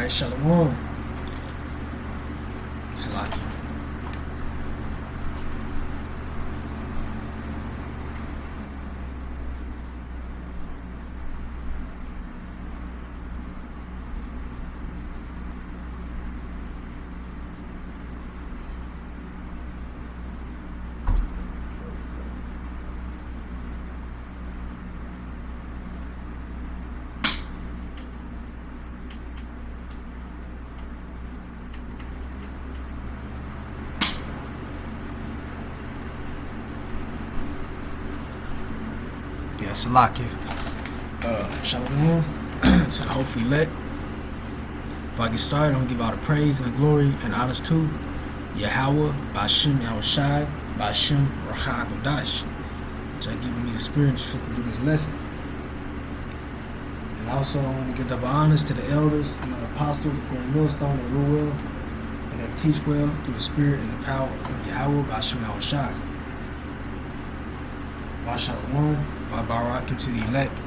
Alright, Shalom. Salaki. Yeah, Salaki. Shalom to the hopefully elect. Before I get started, I'm going to give all the praise and the glory and honors to Yahweh, Ba'ashem Yahushai, Ba'ashem Rachad Kodash, which has given me the spirit and strength to do this lesson. And also, I want to give double honors to the elders and the apostles of Grand Millstone and rule well, and that teach well through the spirit and the power of Yahweh, Ba'ashem Yahushai. Shalom, Barakim to the elect,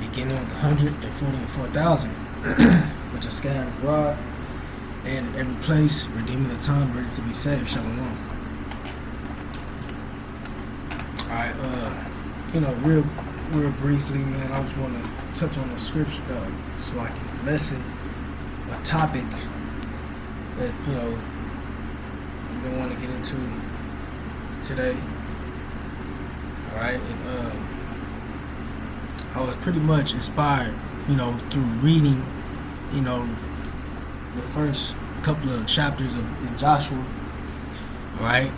beginning with 144,000, which are scattered abroad, and in every place, redeeming the time, ready to be saved. Shalom. Alright, real briefly, man, I just want to touch on the scripture, it's like a lesson, a topic that, I've been wanting to get into today. Alright, and I was pretty much inspired, through reading, the first couple of chapters in Joshua. Alright,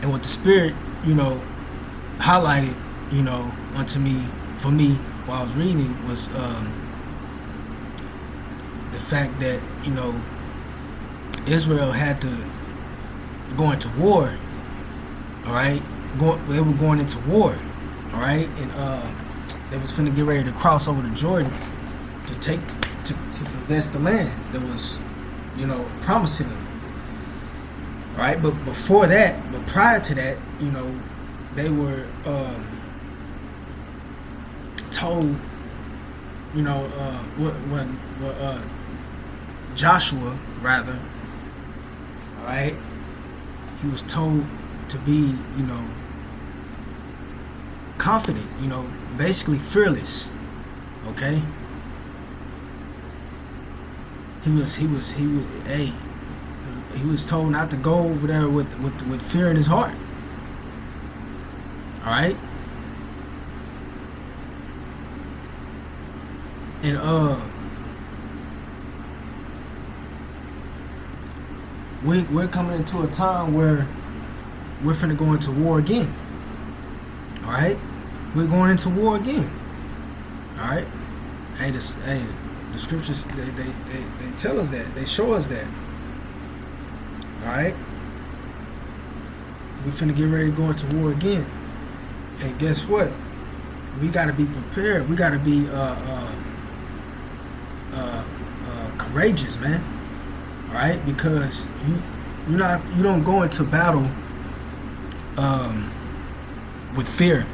and what the Spirit, highlighted, unto me, for me, while I was reading, was the fact that, Israel had to go into war. Alright, they were going into war, all right, and they was finna get ready to cross over to Jordan to possess the land that was, promised to them, all right. But prior to that, they were told, when Joshua, rather, all right, he was told to be, confident, basically fearless. Okay. He was told not to go over there with fear in his heart. All right. And we're coming into a time where we're finna go into war again. Alright? We're going into war again. Alright? Hey, the scriptures, they tell us that. They show us that. Alright? We're finna get ready to go into war again. And guess what? We gotta be prepared. We gotta be courageous, man. Alright? Because you don't go into battle with fear.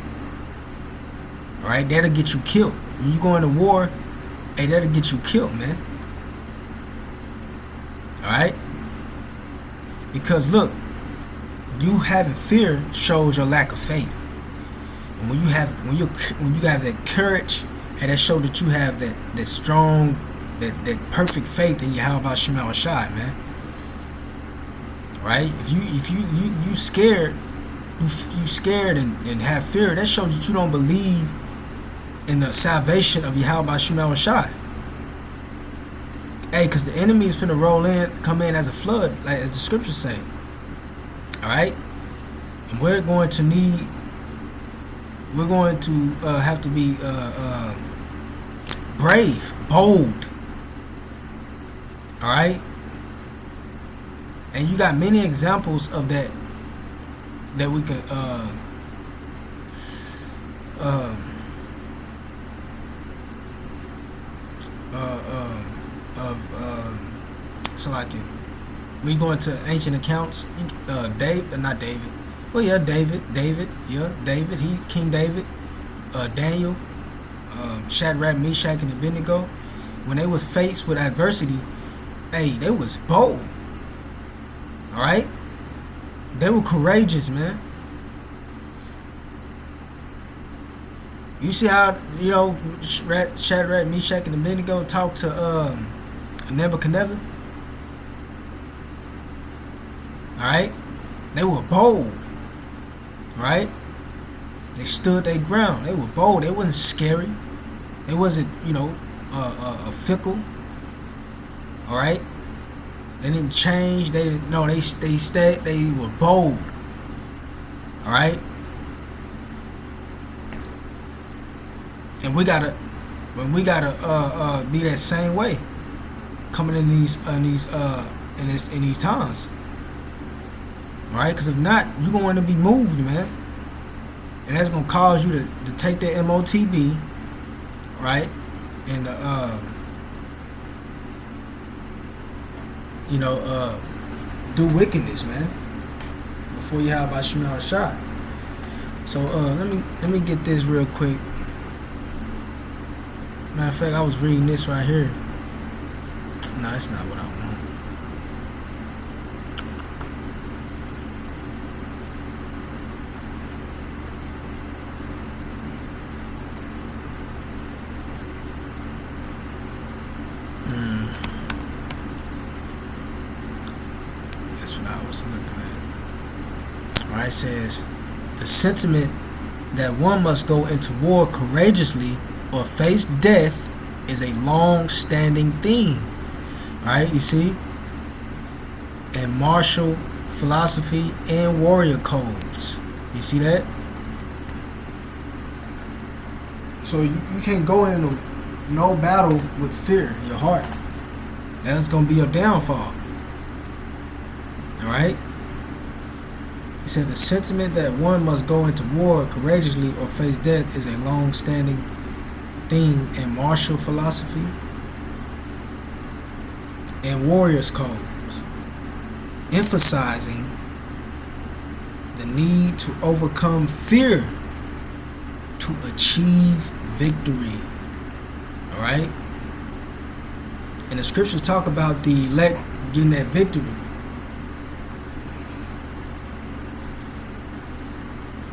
Alright, that'll get you killed. When you go into war, hey, that'll get you killed, man. Alright? Because look, you having fear shows your lack of faith. And when you have that courage, and that shows that you have that strong, that perfect faith in Yahweh Shema Shai, man. Right? If you scared, you scared and have fear, that shows that you don't believe in the salvation of Yahweh Shema Shai. Hey, because the enemy is finna come in as a flood, like as the scriptures say. Alright? And we're going to have to be brave, bold. Alright? And you got many examples of that we can Salakia. We go into ancient accounts. David. Well, yeah, David. King David, Daniel, Shadrach, Meshach, and Abednego. when they was faced with adversity, hey, they was bold. All right, they were courageous, man. You see how, Shadrach, Meshach, and Abednego talked to Nebuchadnezzar? Alright? They were bold. Right? They stood their ground. They were bold. They wasn't scary. They wasn't, fickle. Alright? They didn't change. They didn't, no, they stayed. They were bold. Alright? And we gotta be that same way, coming in these times, right? Because if not, you're going to be moved, man, and that's gonna cause you to take that MOTB, right, and do wickedness, man, before you have Shemel shot. So let me get this real quick. Matter of fact, I was reading this right here. No, that's not what I want. That's what I was looking at. Alright, it says, the sentiment that one must go into war courageously or face death is a long-standing theme. Alright, you see? And martial philosophy and warrior codes. You see that? So you can't go into no battle with fear in your heart. That's going to be your downfall. Alright? He said the sentiment that one must go into war courageously or face death is a long-standing theme in martial philosophy and warriors codes, emphasizing the need to overcome fear to achieve victory. Alright? And the scriptures talk about the elect getting that victory.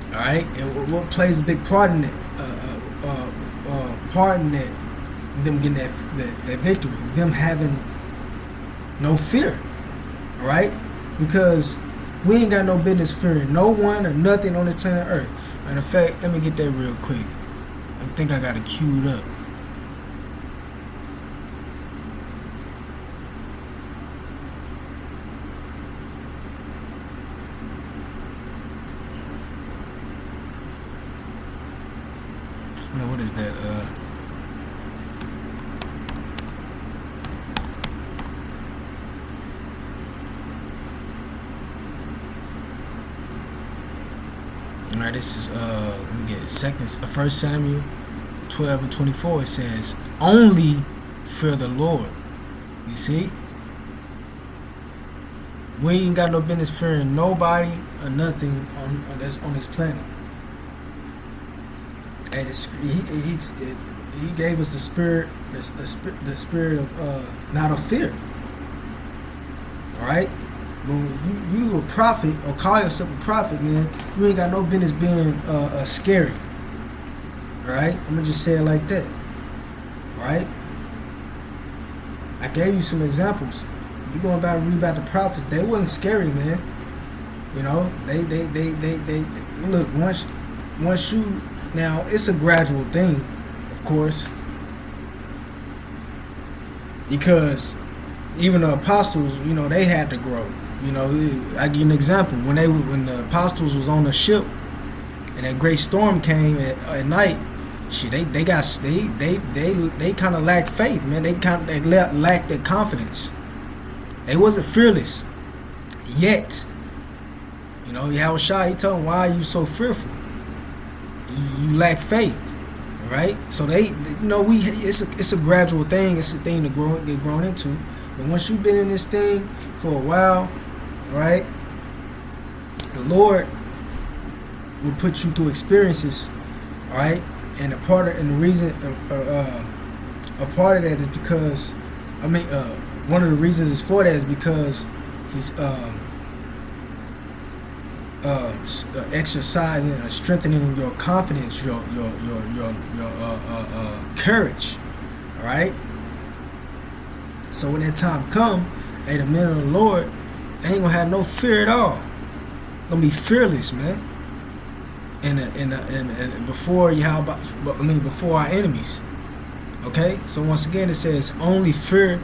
Alright? And what plays a big part in it? Them getting that victory, them having no fear, right? Because we ain't got no business fearing no one or nothing on this planet Earth. And in fact, let me get that real quick. I think I got it queued up. What is that? Alright, this is let me get it. 1 Samuel 12 and 24. It says, "Only fear the Lord." You see, we ain't got no business fearing nobody or nothing that's on this planet. And he gave us the spirit of not of fear. All right. When you a prophet or call yourself a prophet, man, you ain't got no business being scary. All right, I'm gonna just say it like that. All right, I gave you some examples. You going back and read about the prophets? They wasn't scary, man. You know, they look once you now it's a gradual thing, of course, because even the apostles, you know, they had to grow. You know, I give you an example. When the apostles was on the ship and that great storm came at night, shit, they kind of lacked faith, man. They lacked their confidence. They wasn't fearless yet. You know, Yahushua, he told them, "Why are you so fearful? You lack faith." Right? So it's a gradual thing. It's a thing to get grown into. But once you've been in this thing for a while, right, the Lord will put you through experiences, all right, and the reason a part of that is because, one of the reasons is for that is because he's exercising and strengthening your confidence, your courage. All right. So when that time come, hey, the men of the Lord ain't gonna have no fear at all. Gonna be fearless, man. And before before our enemies. Okay. So once again, it says only fear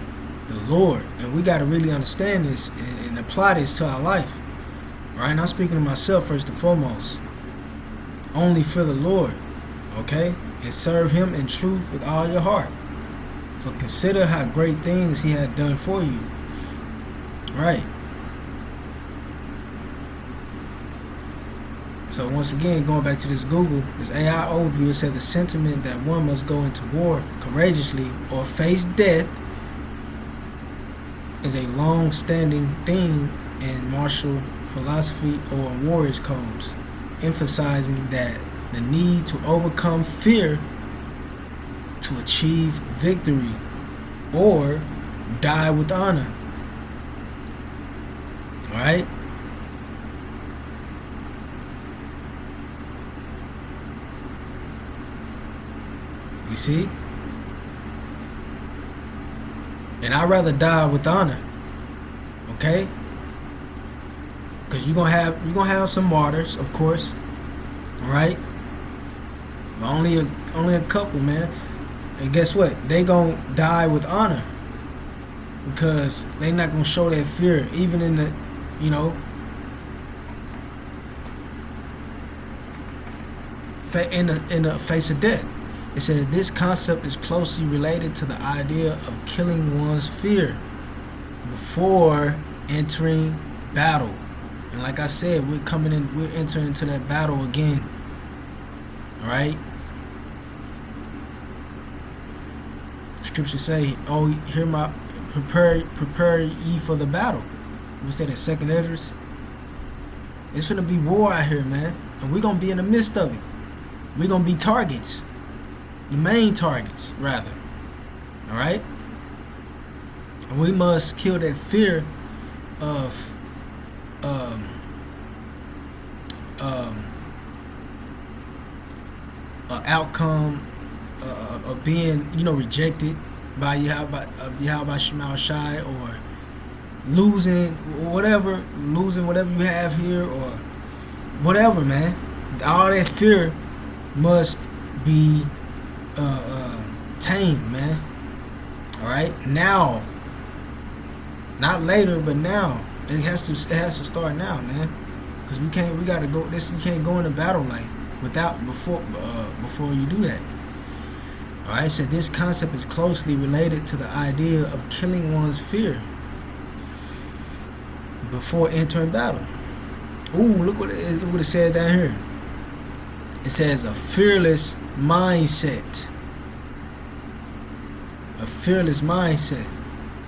the Lord, and we got to really understand this and apply this to our life. All right. And I'm speaking to myself first and foremost. Only fear the Lord. Okay, and serve Him in truth with all your heart. For consider how great things He had done for you. Right. So once again, going back to this AI overview, it said the sentiment that one must go into war courageously or face death is a long-standing theme in martial philosophy or warriors' codes, emphasizing that the need to overcome fear to achieve victory or die with honor. All right? You see? And I'd rather die with honor. Okay? Because you're gonna have some martyrs, of course. All right? But only a couple, man. And guess what? They gonna die with honor. Because they not gonna show that fear, even in the, in the face of death. It said this concept is closely related to the idea of killing one's fear before entering battle. And like I said, we're entering into that battle again. All right. Scripture say, "Oh, hear my prepare ye for the battle." What's that in 2nd Ezra? It's gonna be war out here, man, and we're gonna be in the midst of it. We're gonna be targets, the main targets, rather. All right, and we must kill that fear of outcome of being, rejected by Yahweh Shema Shai, or losing whatever you have here, or whatever, man. All that fear must be tamed, man. All right, now, not later, but now. It has to start now, man. Because we gotta go. You can't go into battle before you do that. All right. So this concept is closely related to the idea of killing one's fear before entering battle. Ooh, look what it said down here. It says a fearless mindset. A fearless mindset.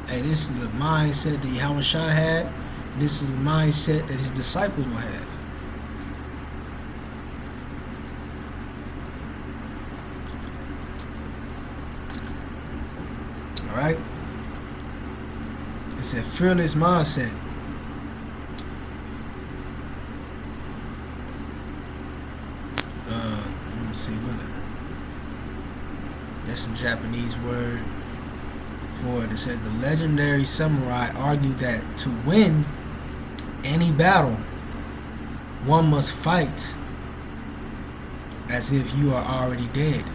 Hey, this is the mindset that Yahweh Shai had. This is the mindset that his disciples will have. All right. It's a fearless mindset. Let me see that's a Japanese word for it. It says the legendary samurai argued that to win any battle, one must fight as if you are already dead.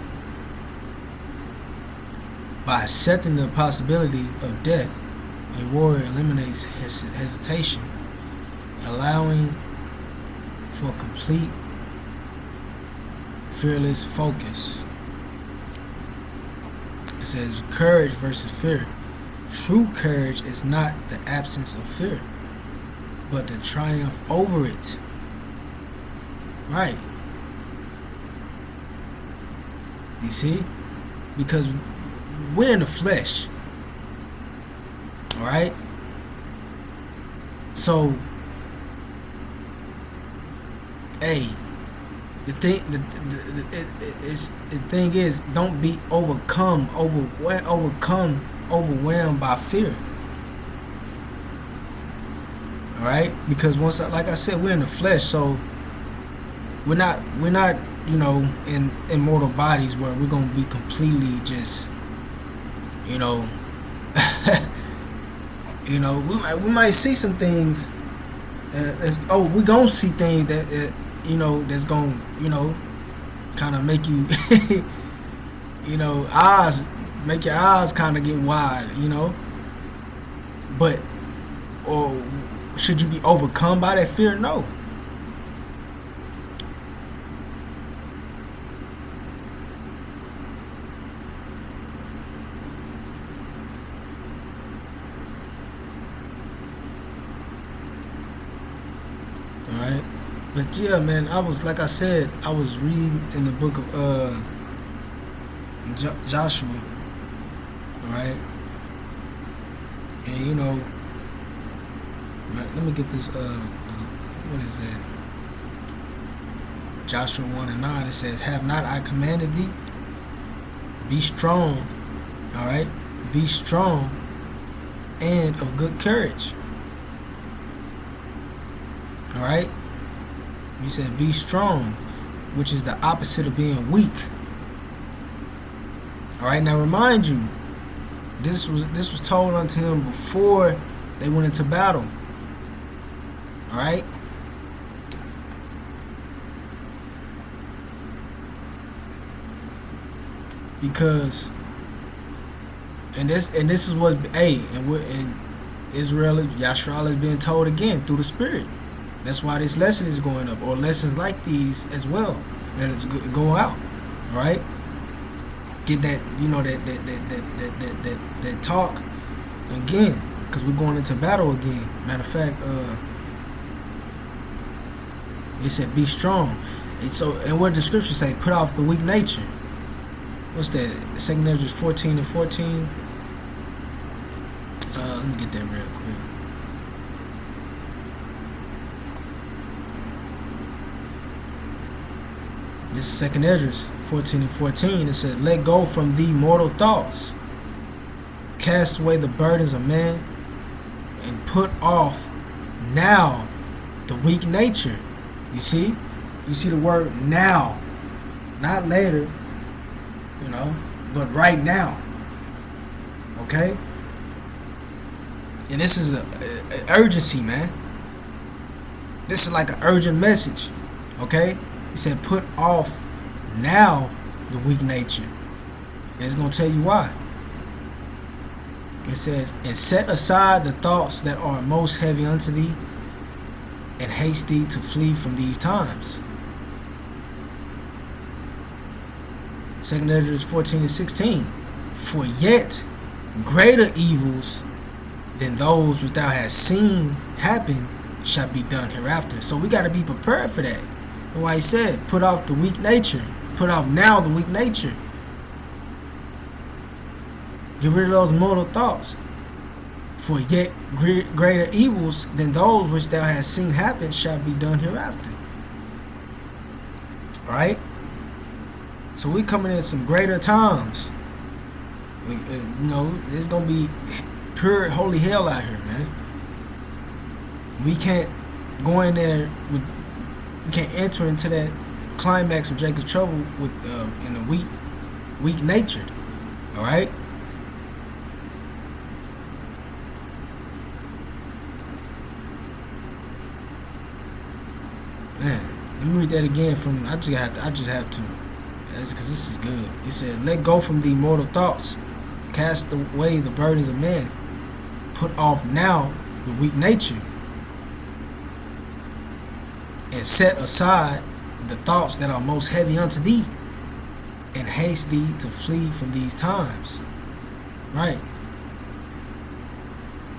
By accepting the possibility of death, a warrior eliminates hesitation, allowing for complete, fearless focus. It says courage versus fear. True courage is not the absence of fear, but the triumph over it. Right. You see? Because we're in the flesh. Alright? So, hey, The thing is, don't be overwhelmed by fear. All right, because like I said, we're in the flesh, so we're not in immortal bodies where we're gonna be completely just you know we might see some things. We gonna see things that that's gonna kind of make you eyes make your eyes kind of get wide, but or should you be overcome by that fear? No. All right, but yeah, man, like I said, I was reading in the book of Joshua. All right, and let me get this. What is that? Joshua 1:9. It says, "Have not I commanded thee? Be strong." All right, be strong and of good courage. All right, he said, "Be strong," which is the opposite of being weak. All right, now remind you, this was told unto him before they went into battle. All right, because and this is what and Israel, Yashral is being told again through the Spirit. That's why this lesson is going up, or lessons like these as well, that it's go out. All right, get that that talk again, because we're going into battle again. Matter of fact, it said be strong. And what the scriptures say, put off the weak nature. What's that? 2 Ezra 14:14. Let me get that real quick. This is 2 Ezra 14:14. It said, "Let go from thee mortal thoughts. Cast away the burdens of man, and put off now the weak nature." You see the word now, not later, but right now. Okay? And this is a urgency, man. This is like an urgent message. Okay? He said, put off now the weak nature. And it's going to tell you why. It says, and set aside the thoughts that are most heavy unto thee, and haste thee to flee from these times. 2 Ezra 14:16. For yet greater evils than those which thou hast seen happen shall be done hereafter. So we got to be prepared for that. And why he said, put off the weak nature. Put off now the weak nature. Get rid of those mortal thoughts. For yet greater evils than those which thou hast seen happen shall be done hereafter. Alright? So we coming in some greater times. There's going to be pure holy hell out here, man. We can't go in there with... We can't enter into that climax of Jacob's trouble with in a weak nature. Alright? Man, let me read that again from. I just have to. That's because this is good. He said, "Let go from thee mortal thoughts, cast away the burdens of man, put off now the weak nature, and set aside the thoughts that are most heavy unto thee, and haste thee to flee from these times." Right?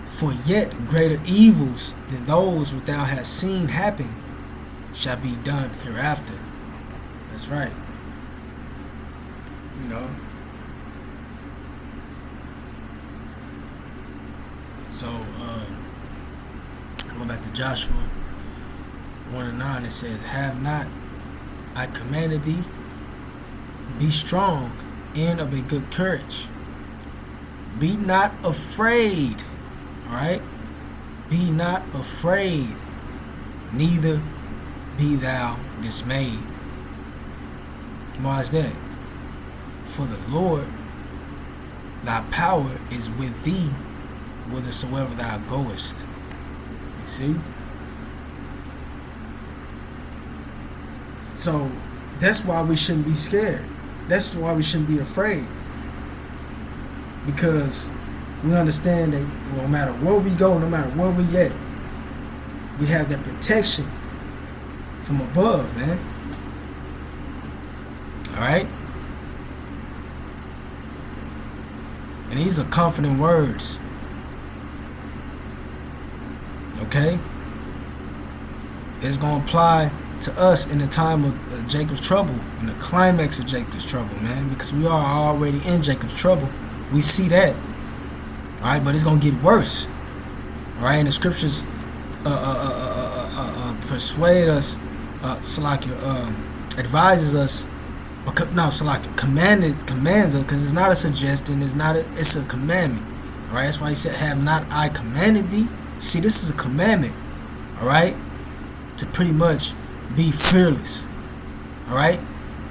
For yet greater evils than those which thou hast seen happen shall be done hereafter. That's right. So, going back to Joshua 1:9, it says, "Have not I commanded thee, be strong and of a good courage. Be not afraid. Alright? Be not afraid, neither be thou dismayed. Why is that? For the Lord, thy power is with thee whithersoever thou goest. You see? So that's why we shouldn't be scared. That's why we shouldn't be afraid. Because we understand that no matter where we go, no matter where we at, we have that protection from above, man. Alright? And these are confident words. Okay? It's going to apply to us in the time of Jacob's trouble, in the climax of Jacob's trouble, man. Because we are already in Jacob's trouble. We see that. Alright? But it's going to get worse. Alright? And the scriptures persuade us, advises us, commands us, because it's not a suggestion, it's a commandment. Alright, that's why he said, have not I commanded thee? See, this is a commandment, alright, to pretty much be fearless. Alright?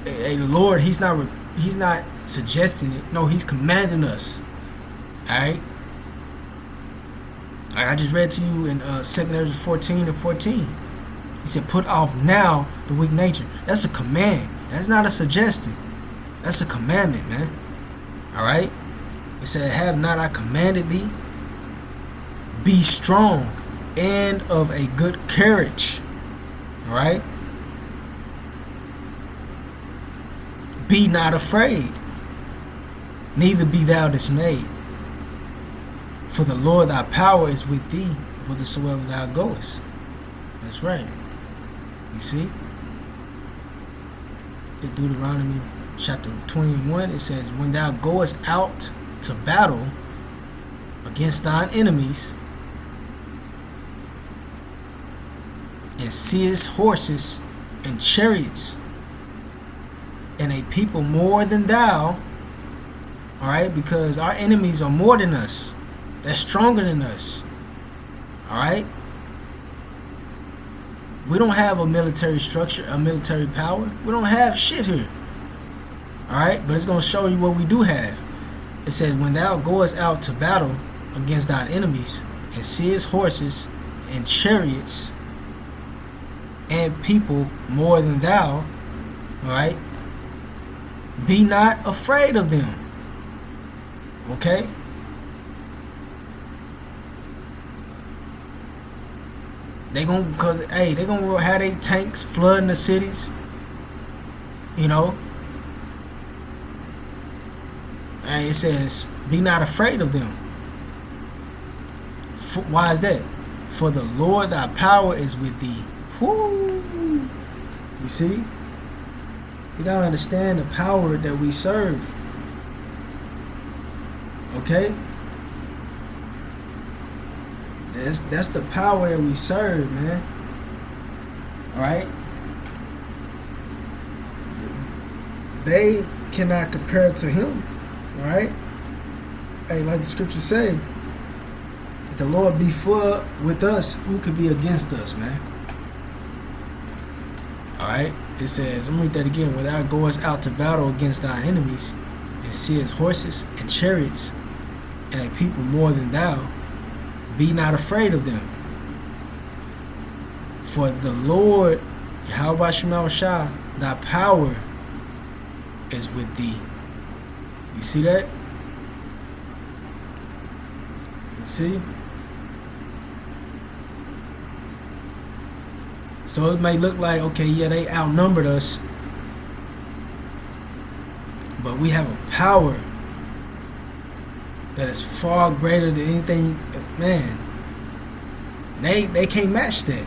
The Lord, he's not suggesting it. No, he's commanding us. Alright? I just read to you in 2 Ezra 14:14. He said, put off now the weak nature. That's a command. That's not a suggestion. That's a commandment, man. Alright? It said, have not I commanded thee? Be strong and of a good courage. Alright? Be not afraid, neither be thou dismayed. For the Lord thy power is with thee whithersoever thou goest. That's right. You see? In Deuteronomy chapter 21, it says, when thou goest out to battle against thine enemies, and seest horses and chariots, and a people more than thou, alright, because our enemies are more than us. They're stronger than us. Alright? We don't have a military structure, a military power. We don't have shit here. Alright? But it's going to show you what we do have. It says, when thou goest out to battle against thine enemies, and seest horses and chariots, and people more than thou, alright? Be not afraid of them. Okay? They gonna have their tanks flooding the cities. You know? And it says, be not afraid of them. Why is that? For the Lord thy power is with thee. Whoo! You see? You gotta understand the power that we serve. Okay? That's the power that we serve, man. Alright? They cannot compare to him. Alright? Hey, like the scriptures say, if the Lord be for with us, who could be against us, man? Alright? It says, let me read that again. When thou goest out to battle against thy enemies, and seest horses and chariots, and a people more than thou, be not afraid of them. For the Lord, Yahweh Shema Shah, thy power is with thee. You see that? You see? So it may look like, okay, yeah, they outnumbered us, but we have a power that is far greater than anything, man. They can't match that.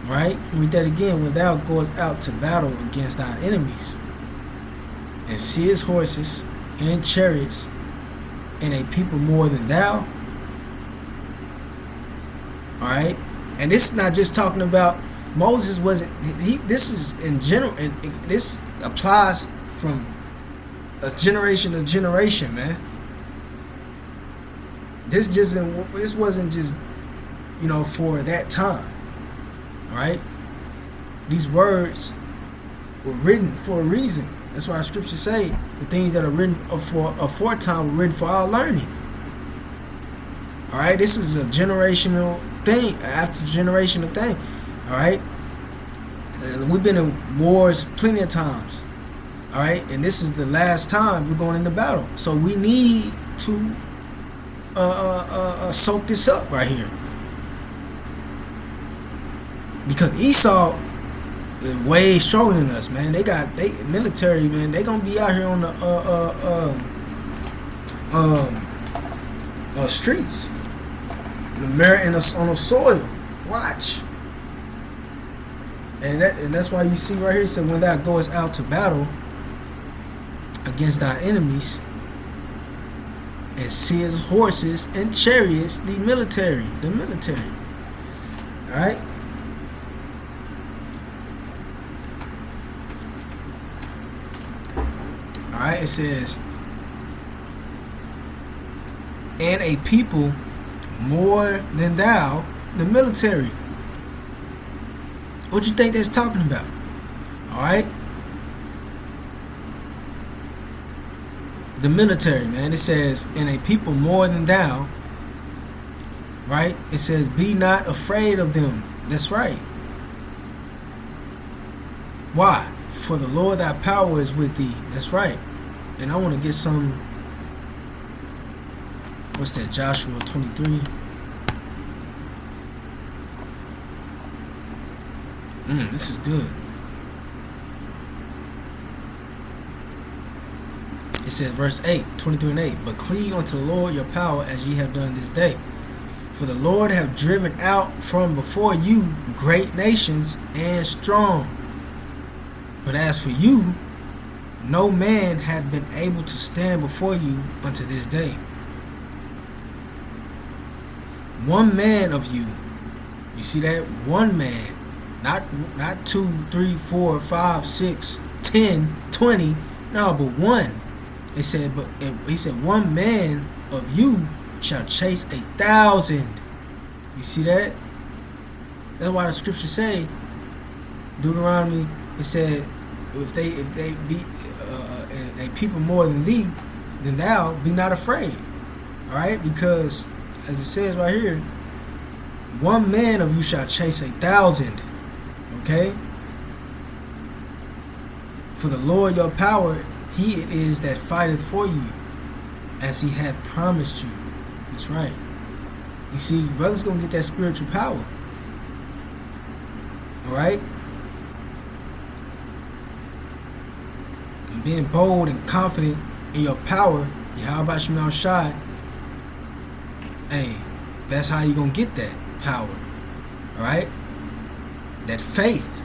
Right? Read that again. When thou goest out to battle against thine enemies, and seest horses and chariots, and a people more than thou. Alright? And this is not just talking about Moses wasn't he. This is in general, and this applies from a generation to generation, man. This wasn't just for that time. All right, these words were written for a reason. That's why scriptures say the things that are written for aforetime were written for our learning. All right, this is a generational thing, after generational thing. All right, and we've been in wars plenty of times. All right, and this is the last time we're going into battle, so we need to soak this up right here, because Esau is way stronger than us, man. They military, man. They gonna be out here on the streets, on the soil. Watch. And that's why you see right here, it said, when thou goest out to battle against thy enemies, and seest horses and chariots, the military. Alright? Alright, it says, and a people more than thou, the military. What you think that's talking about? Alright? The military, man. It says, and a people more than thou. Right? It says, be not afraid of them. That's right. Why? For the Lord thy power is with thee. That's right. And I want to get some. What's that? Joshua 23. This is good. It says, verse 8, 23 and 8. But cleave unto the Lord your power, as ye have done this day. For the Lord have driven out from before you great nations and strong. But as for you, no man hath been able to stand before you unto this day. One man of you. You see that? One man. Not 2, 3, 4, 5, 6, 10, 20. No, but one. It said, he said, one man of you shall chase 1,000. You see that? That's why the scripture say, Deuteronomy, it said, if they be and they people more than thee, then thou be not afraid. All right, because as it says right here, one man of you shall chase 1,000. Okay. For the Lord your power, he it is that fighteth for you, as he hath promised you. That's right. You see, brother's gonna get that spiritual power. Alright? And being bold and confident in your power, Yahweh Shemel Shai, hey, that's how you gonna get that power. Alright? That faith.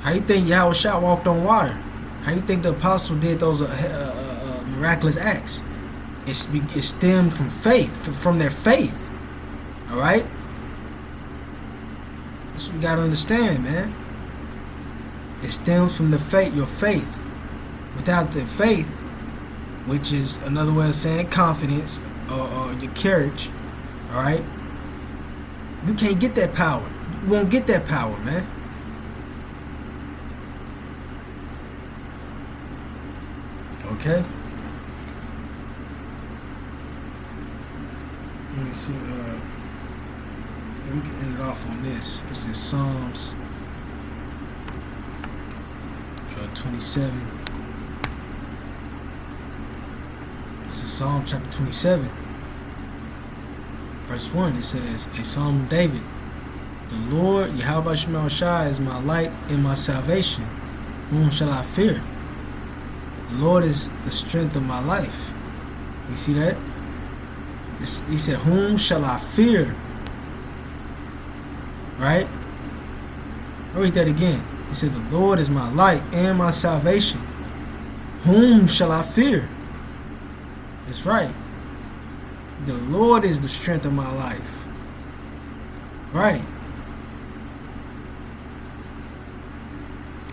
How you think Yahweh Shai walked on water? How you think the apostle did those miraculous acts? It stemmed from faith, from their faith. All right? That's what you got to understand, man. It stems from the faith, your faith. Without the faith, which is another way of saying confidence or your courage, all right? You can't get that power. You won't get that power, man. Okay. Let me see. We can end it off on this. This is Psalms 27. This is Psalm chapter 27, verse 1. It says, a Psalm of David. The Lord, Yahweh Shemel Shai, is my light and my salvation. Whom shall I fear? The Lord is the strength of my life. You see that? He said, whom shall I fear? Right? I'll read that again. He said, the Lord is my light and my salvation. Whom shall I fear? That's right. The Lord is the strength of my life. Right.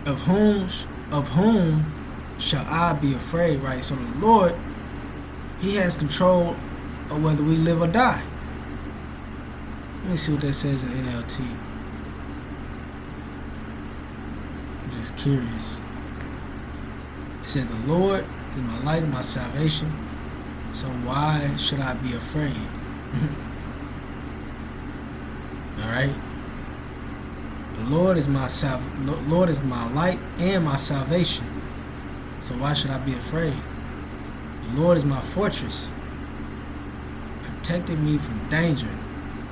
Of whom shall I be afraid? Right. So the Lord, He has control of whether we live or die. Let me see what that says in NLT. I'm just curious. It said, "The Lord is my light and my salvation, so why should I be afraid?" All right. The Lord is my light and my salvation, so why should I be afraid? The Lord is my fortress, protecting me from danger,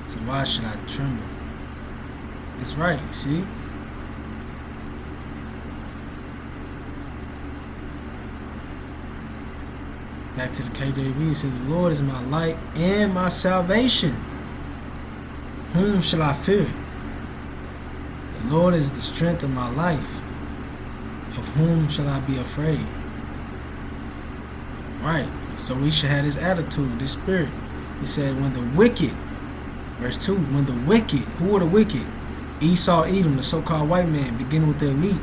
so why should I tremble? It's right, you see? Back to the KJV, it says, "The Lord is my light and my salvation. Whom shall I fear? The Lord is the strength of my life. Of whom shall I be afraid?" Right. So we should have this attitude, this spirit. He said, when the wicked, verse 2, when the wicked, who are the wicked? Esau, Edom, the so-called white man, beginning with the elite.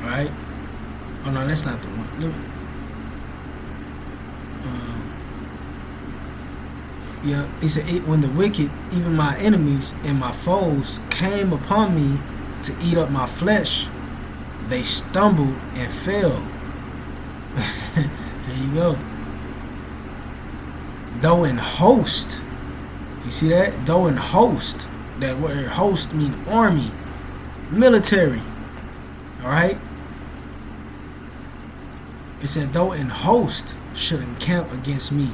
Alright? Oh no, that's not the one. Yeah, he said, when the wicked, even my enemies and my foes, came upon me to eat up my flesh, they stumbled and fell. There you go. Though in host, you see that? Though in host, that word host mean army, military. Alright? It said, though in host should encamp against me.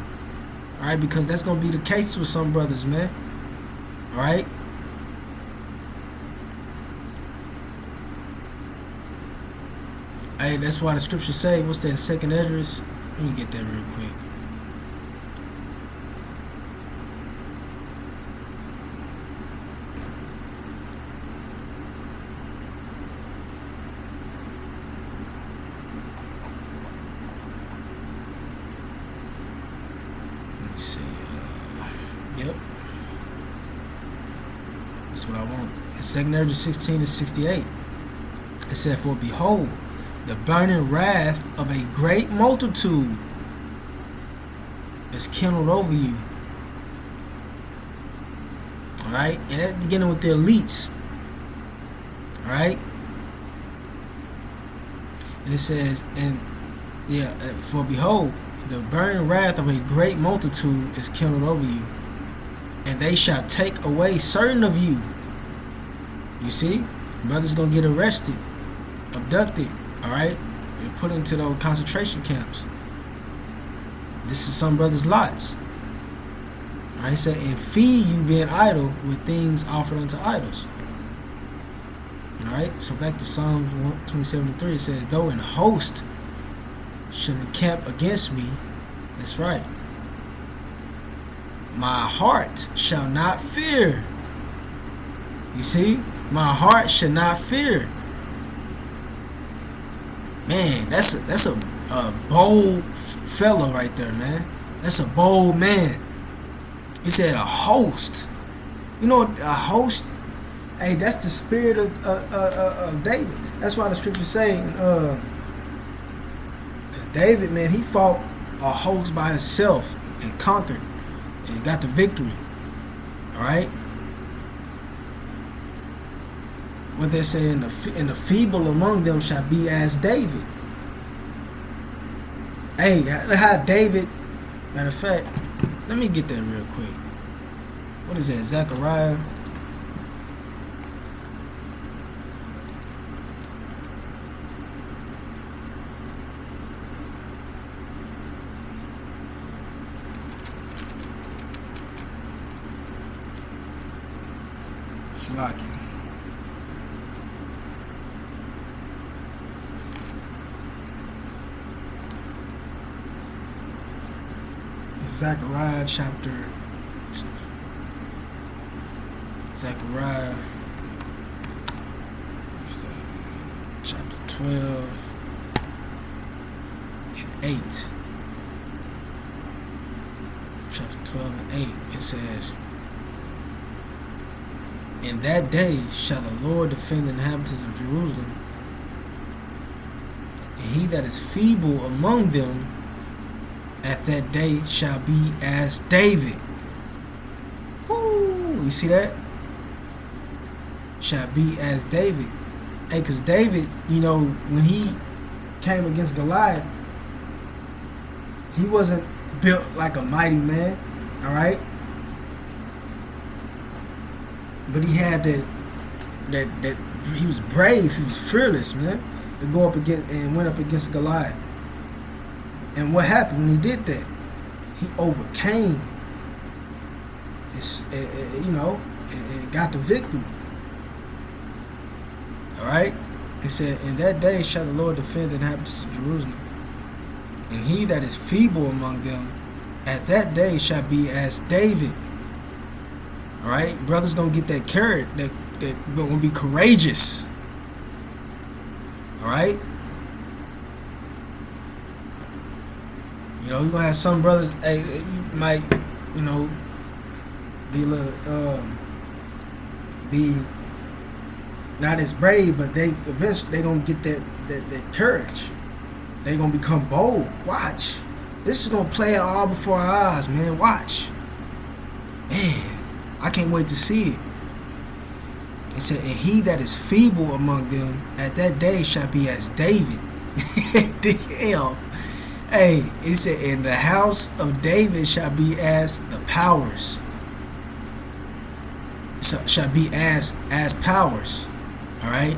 Alright, because that's going to be the case with some brothers, man. Alright? Hey, that's why the scriptures say, what's that, 2nd Esdras? Let me get that real quick. Let's see. Yep. That's what I want. 2nd Esdras 16 to 68. It said, "For behold, the burning wrath of a great multitude is kindled over you." Alright? And that's beginning with the elites. Alright? And it says, "For behold, the burning wrath of a great multitude is kindled over you, and they shall take away certain of you." You see? Brothers gonna get arrested, abducted, alright? And put into those concentration camps. This is some brothers' lots. Alright, it said, "And feed you being idle with things offered unto idols." Alright, so back to Psalms 127:3, it said, "Though in host should encamp against me," that's right, "my heart shall not fear." You see? My heart should not fear. Man, that's a bold fellow right there, man. That's a bold man. He said a host. You know a host? Hey, that's the spirit of David. That's why the scriptures say, David, man, he fought a host by himself and conquered and got the victory. All right. What they say, in the feeble among them shall be as David. Hey, how David, matter of fact, let me get that real quick. What is that, Zechariah? Slacky. Zechariah chapter 12 and 8. Chapter 12 and 8, it says, in that day shall the Lord defend the inhabitants of Jerusalem, and he that is feeble among them at that day shall be as David. Woo! You see that? Shall be as David. Hey, because David, when he came against Goliath, he wasn't built like a mighty man, all right? But he had that he was brave, he was fearless, man, to go up against and went up against Goliath. And what happened when he did that? He overcame this, and got the victory. All right? It said, in that day shall the Lord defend the inhabitants of Jerusalem, and he that is feeble among them at that day shall be as David. All right? Brothers gonna get that carrot, that gonna be courageous. All right? You're gonna have some brothers, hey, you might, be a little, be not as brave, but they eventually gonna get that courage. They gonna become bold. Watch. This is gonna play out all before our eyes, man. Watch. Man, I can't wait to see it. It said, and he that is feeble among them at that day shall be as David. Damn. Hey, it said, in the house of David shall be as the powers. So, shall be as powers. All right.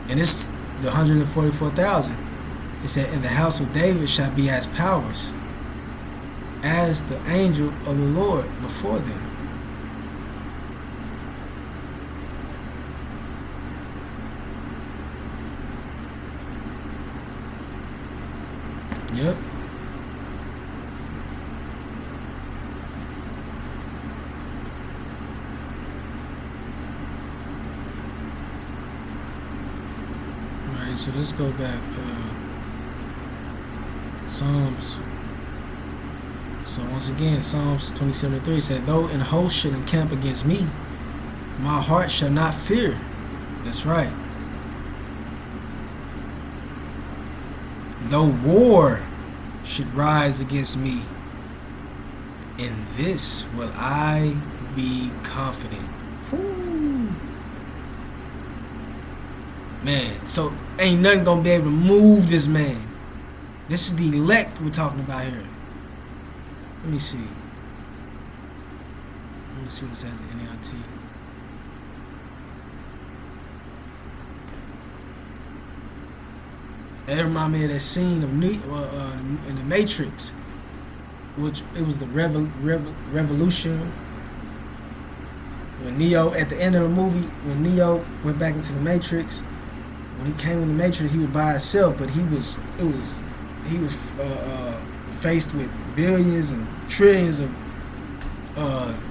And it's the 144,000. It said, in the house of David shall be as powers, as the angel of the Lord before them. Yep. Alright, so let's go back. Psalms. So once again, Psalms 27:3 said, though an host should encamp against me, my heart shall not fear. That's right. Though war should rise against me, in this will I be confident. Whew. Man, so ain't nothing gonna be able to move this man. This is the elect we're talking about here. Let me see. Let me see what it says in NLT. It reminded me of that scene of in the Matrix, which it was the revolution when Neo, at the end of the movie, when Neo went back into the Matrix. When he came in the Matrix, he was by himself, but he was faced with billions and trillions of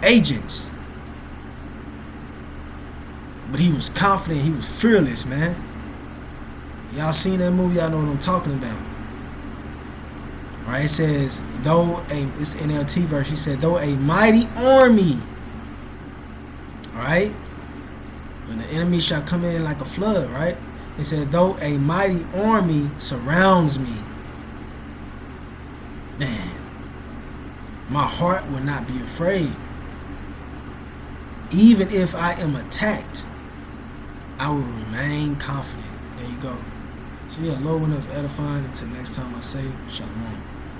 agents. But he was confident, he was fearless, man. Y'all seen that movie? Y'all know what I'm talking about. Alright, it says, it's NLT verse, he said, though a mighty army, alright, when the enemy shall come in like a flood, right? It said, though a mighty army surrounds me, man, my heart will not be afraid. Even if I am attacked, I will remain confident. There you go. So yeah, Lord, when it was edifying. Until next time I say, Shalom.